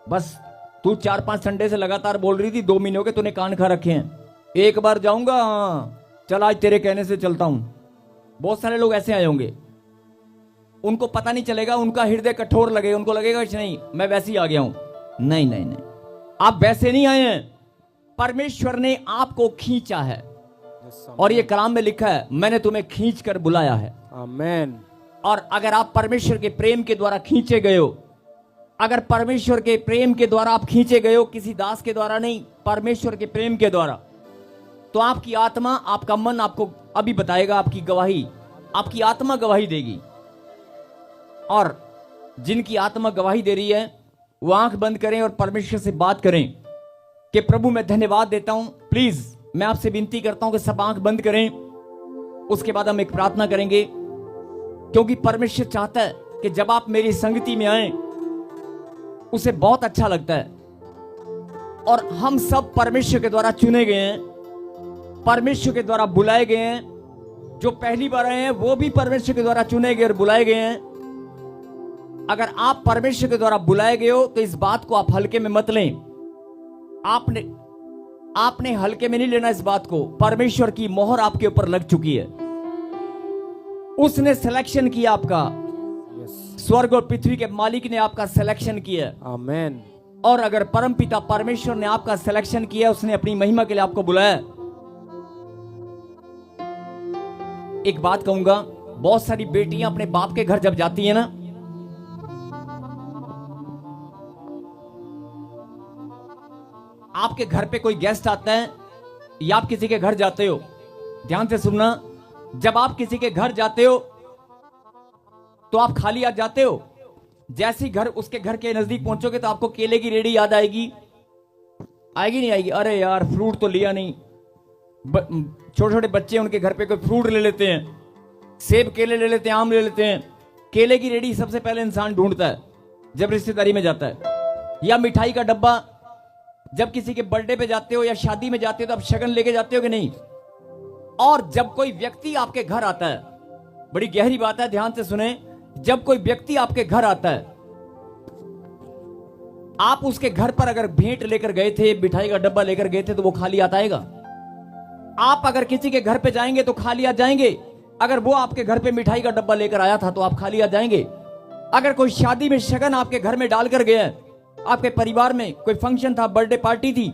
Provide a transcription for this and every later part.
बस तू 4-5 संडे से लगातार बोल रही थी, 2 महीने हो गए तूने कान खा रखे हैं, एक बार जाऊंगा, हाँ चल आज तेरे कहने से चलता हूं। बहुत सारे लोग ऐसे आए होंगे, उनको पता नहीं चलेगा, उनका हृदय कठोर लगेगा, उनको लगेगा कि नहीं मैं वैसे ही आ गया हूं। नहीं नहीं नहीं, आप वैसे नहीं आए हैं, परमेश्वर ने आपको खींचा है। और ये कलाम में लिखा है, मैंने तुम्हें खींच कर बुलाया है। आमेन। और अगर आप परमेश्वर के प्रेम के द्वारा खींचे गए हो, अगर परमेश्वर के प्रेम के द्वारा आप खींचे गए हो, किसी दास के द्वारा नहीं, परमेश्वर के प्रेम के द्वारा, तो आपकी आत्मा, आपका मन आपको अभी बताएगा, आपकी गवाही, आपकी आत्मा गवाही देगी। और जिनकी आत्मा गवाही दे रही है वो आंख बंद करें और परमेश्वर से बात करें कि प्रभु मैं धन्यवाद देता हूं। प्लीज मैं आपसे विनती करता हूं कि सब आंख बंद करें, उसके बाद हम एक प्रार्थना करेंगे, क्योंकि परमेश्वर चाहता है कि जब आप मेरी संगति में आए उसे बहुत अच्छा लगता है। और हम सब परमेश्वर के द्वारा चुने गए हैं, परमेश्वर के द्वारा बुलाए गए हैं। जो पहली बार आए हैं वो भी परमेश्वर के द्वारा चुने गए और बुलाए गए हैं। अगर आप परमेश्वर के द्वारा बुलाए गए हो तो इस बात को आप हल्के में मत लें। आपने हल्के में नहीं लेना इस बात को। परमेश्वर की मोहर आपके ऊपर लग चुकी है, उसने सिलेक्शन किया आपका। स्वर्ग और पृथ्वी के मालिक ने आपका सिलेक्शन किया। आमेन। और अगर परमपिता परमेश्वर ने आपका सिलेक्शन किया, उसने अपनी महिमा के लिए आपको बुलाया। एक बात कहूंगा, बहुत सारी बेटियां अपने बाप के घर जब जाती है ना, आपके घर पे कोई गेस्ट आता है या आप किसी के घर जाते हो, ध्यान से सुनना, जब आप किसी के घर जाते हो तो आप खाली हाथ जाते हो। जैसे ही घर उसके घर के नजदीक पहुंचोगे तो आपको केले की रेडी याद आएगी, आएगी नहीं आएगी? अरे यार फ्रूट तो लिया नहीं। छोटे छोटे बच्चे उनके घर पे कोई फ्रूट ले लेते हैं, सेब केले ले लेते हैं, आम ले लेते हैं। केले की रेडी सबसे पहले इंसान ढूंढता है जब रिश्तेदारी में जाता है। या मिठाई का डब्बा, जब किसी के बर्थडे पे जाते हो या शादी में जाते हो तो आप शगन लेके जाते हो कि नहीं? और जब कोई व्यक्ति आपके घर आता है, बड़ी गहरी बात है, ध्यान से सुने, जब कोई व्यक्ति आपके घर आता है, आप उसके घर पर अगर भेंट लेकर गए थे, मिठाई का डब्बा लेकर गए थे, तो वो खाली हाथ आएगा? आप अगर किसी के घर पे जाएंगे तो खाली हाथ जाएंगे? अगर वो आपके घर पे मिठाई का डब्बा लेकर आया था तो आप खाली हाथ जाएंगे? अगर कोई शादी में शगन आपके घर में डालकर गया है, आपके परिवार में कोई फंक्शन था, बर्थडे पार्टी थी,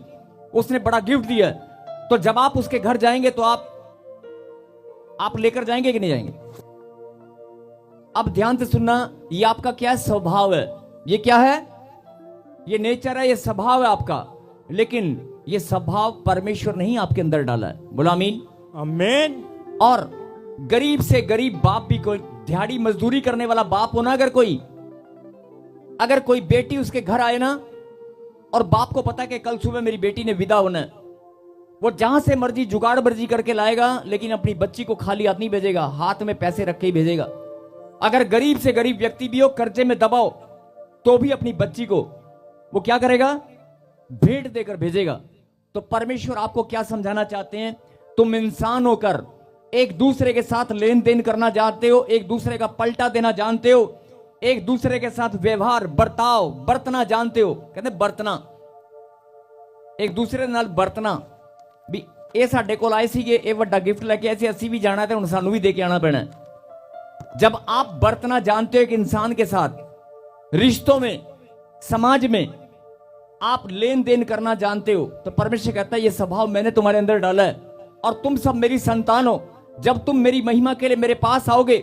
उसने बड़ा गिफ्ट दिया, तो जब आप उसके घर जाएंगे तो आप लेकर जाएंगे कि नहीं जाएंगे? अब ध्यान से सुनना, ये आपका क्या स्वभाव है, ये क्या है, ये नेचर है, ये स्वभाव है आपका। लेकिन ये स्वभाव परमेश्वर नहीं आपके अंदर डाला है। बोला आमीन। आमीन। और गरीब से गरीब बाप भी, कोई दिहाड़ी मजदूरी करने वाला बाप हो ना, अगर कोई बेटी उसके घर आए ना, और बाप को पता है कि कल सुबह मेरी बेटी ने विदा होना है, वो जहां से मर्जी जुगाड़ मर्जी करके लाएगा, लेकिन अपनी बच्ची को खाली हाथ नहीं भेजेगा, हाथ में पैसे रख के ही भेजेगा। अगर गरीब से गरीब व्यक्ति भी हो, कर्जे में दबाओ, तो भी अपनी बच्ची को वो क्या करेगा? भेंट देकर भेजेगा। तो परमेश्वर आपको क्या समझाना चाहते हैं? तुम इंसान होकर एक दूसरे के साथ लेन देन करना जानते हो, एक दूसरे का पलटा देना जानते हो, एक दूसरे के साथ व्यवहार बर्ताव बरतना जानते हो। कहते बरतना, एक दूसरे नाल बरतना भी। ये साडे कोल आए सीगे, ये वड्डा गिफ्ट लेके ऐसे असी भी जाना है, हुण सानू भी दे के आना पैना है। जब आप बरतना जानते हो एक इंसान के साथ, रिश्तों में, समाज में आप लेन देन करना जानते हो, तो परमेश्वर कहता है ये स्वभाव मैंने तुम्हारे अंदर डाला है, और तुम सब मेरी संतान हो। जब तुम मेरी महिमा के लिए मेरे पास आओगे,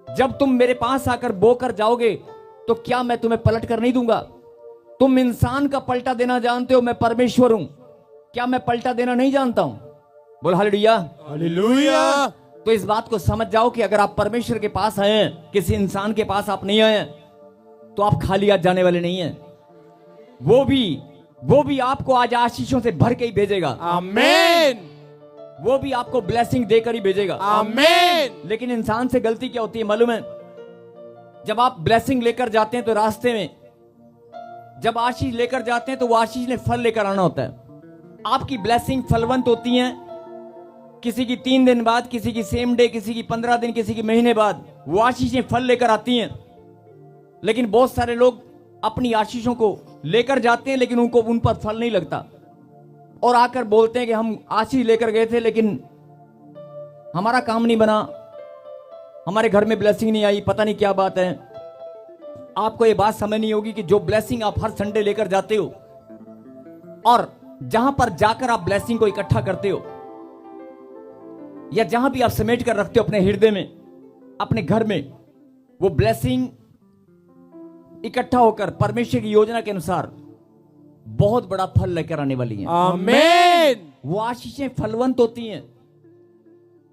जब तुम मेरे पास आकर बोकर जाओगे, तो क्या मैं तुम्हें पलट कर नहीं दूंगा? तुम इंसान का पलटा देना जानते हो, मैं परमेश्वर हूं, क्या मैं पलटा देना नहीं जानता हूं? बोल हालेलुया। हालेलुया। तो इस बात को समझ जाओ कि अगर आप परमेश्वर के पास आए हैं, किसी इंसान के पास आप नहीं आए, तो आप खाली हाथ जाने वाले नहीं हैं। वो भी आपको आज आशीषों से भर के ही भेजेगा। आमीन। वो भी आपको ब्लेसिंग देकर ही भेजेगा। आमीन। लेकिन इंसान से गलती क्या होती है मालूम है? जब आप ब्लेसिंग लेकर जाते हैं तो रास्ते में जब आशीष लेकर जाते हैं तो वो आशीष ने फल लेकर आना होता है। आपकी ब्लेसिंग फलवंत होती है, किसी की 3 दिन बाद, किसी की सेम डे, किसी की 15 दिन, किसी की महीने बाद वो आशीषें फल लेकर आती हैं। लेकिन बहुत सारे लोग अपनी आशीषों को लेकर जाते हैं लेकिन उनको उन पर फल नहीं लगता, और आकर बोलते हैं कि हम आशीष लेकर गए थे लेकिन हमारा काम नहीं बना, हमारे घर में ब्लेसिंग नहीं आई, पता नहीं क्या बात है। आपको ये बात समझनी होगी कि जो ब्लेसिंग आप हर संडे लेकर जाते हो और जहां पर जाकर आप ब्लेसिंग को इकट्ठा करते हो, या जहां भी आप समेट कर रखते हो अपने हृदय में, अपने घर में, वो ब्लेसिंग इकट्ठा होकर परमेश्वर की योजना के अनुसार बहुत बड़ा फल लेकर आने वाली है। आमीन। वो आशीषें फलवंत होती हैं,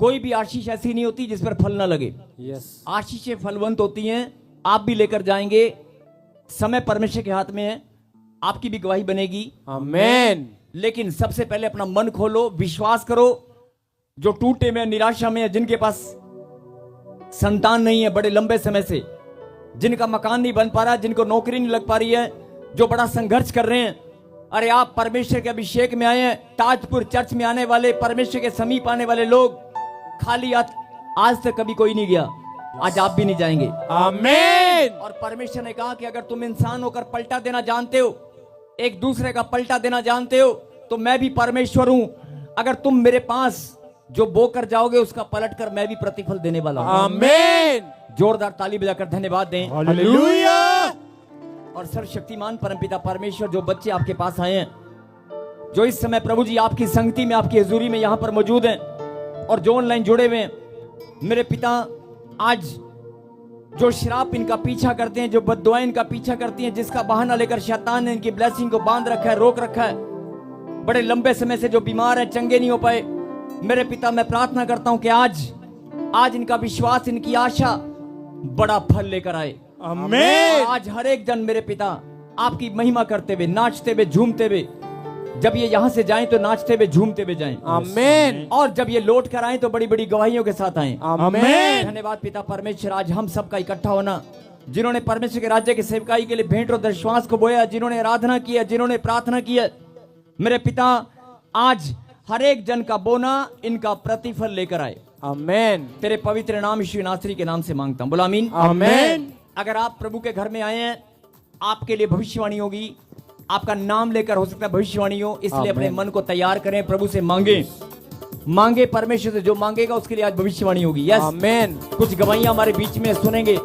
कोई भी आशीष ऐसी नहीं होती जिस पर फल ना लगे। यस। आशीषें फलवंत होती हैं, आप भी लेकर जाएंगे, समय परमेश्वर के हाथ में है, आपकी भी गवाही बनेगी। आमीन। लेकिन सबसे पहले अपना मन खोलो, विश्वास करो। जो टूटे में, निराशा में है, जिनके पास संतान नहीं है बड़े लंबे समय से, जिनका मकान नहीं बन पा रहा, जिनको नौकरी नहीं लग पा रही है, जो बड़ा संघर्ष कर रहे हैं, अरे आप परमेश्वर के अभिषेक में आए हैं। ताजपुर चर्च में आने वाले, परमेश्वर के समीप आने वाले लोग खाली आज तक कभी कोई नहीं गया, आज आप भी नहीं जाएंगे। आमीन। और परमेश्वर ने कहा कि अगर तुम इंसान होकर पलटा देना जानते हो, एक दूसरे का पलटा देना जानते हो, तो मैं भी परमेश्वर हूं। अगर तुम मेरे पास जो बोकर जाओगे उसका पलट कर मैं भी प्रतिफल देने वाला हूं। आमीन। जोरदार ताली बजाकर धन्यवाद दें। हालेलुया। और सर्वशक्तिमान परमपिता परमेश्वर, जो बच्चे आपके पास आए हैं, जो इस समय प्रभु जी आपकी संगति में, आपकी हजूरी में यहां पर मौजूद हैं, और जो ऑनलाइन जुड़े हुए हैं, मेरे पिता, आज जो शराब इनका पीछा करते हैं, जो बद्दुआएं इनका पीछा करती हैं, जिसका बहाना लेकर शैतान ने इनकी ब्लेसिंग को बांध रखा है, रोक रखा है, बड़े लंबे समय से जो बीमार है, चंगे नहीं हो पाए, मेरे पिता मैं प्रार्थना करता हूं कि आज इनका विश्वास, इनकी आशा बड़ा फल लेकर आए। आमीन। आज हर एक जन मेरे पिता आपकी महिमा करते हुए, नाचते हुए, झूमते हुए, जब ये यहां से जाएं तो नाचते हुए, झूमते हुए जाएं। आमीन। और जब ये लौट कर आए तो बड़ी बड़ी गवाहियों के साथ आए। आमीन। धन्यवाद पिता परमेश्वर, आज हम सबका इकट्ठा होना, जिन्होंने परमेश्वर के राज्य की सेवकाई के लिए भेंट और दशवांश को बोया, जिन्होंने आराधना किया, जिन्होंने प्रार्थना किया, मेरे पिता आज हर एक जन का बोना इनका प्रतिफल लेकर आए। आमीन। तेरे पवित्र नाम यीशु नासरी के नाम से मांगता हूं, बोला आमीन। आमीन। अगर आप प्रभु के घर में आए हैं, आपके लिए भविष्यवाणी होगी, आपका नाम लेकर हो सकता है भविष्यवाणी हो, इसलिए अपने मन को तैयार करें, प्रभु से मांगे परमेश्वर से, जो मांगेगा उसके लिए आज भविष्यवाणी होगी। यस, आमीन। कुछ गवाहियां हमारे बीच में सुनेंगे।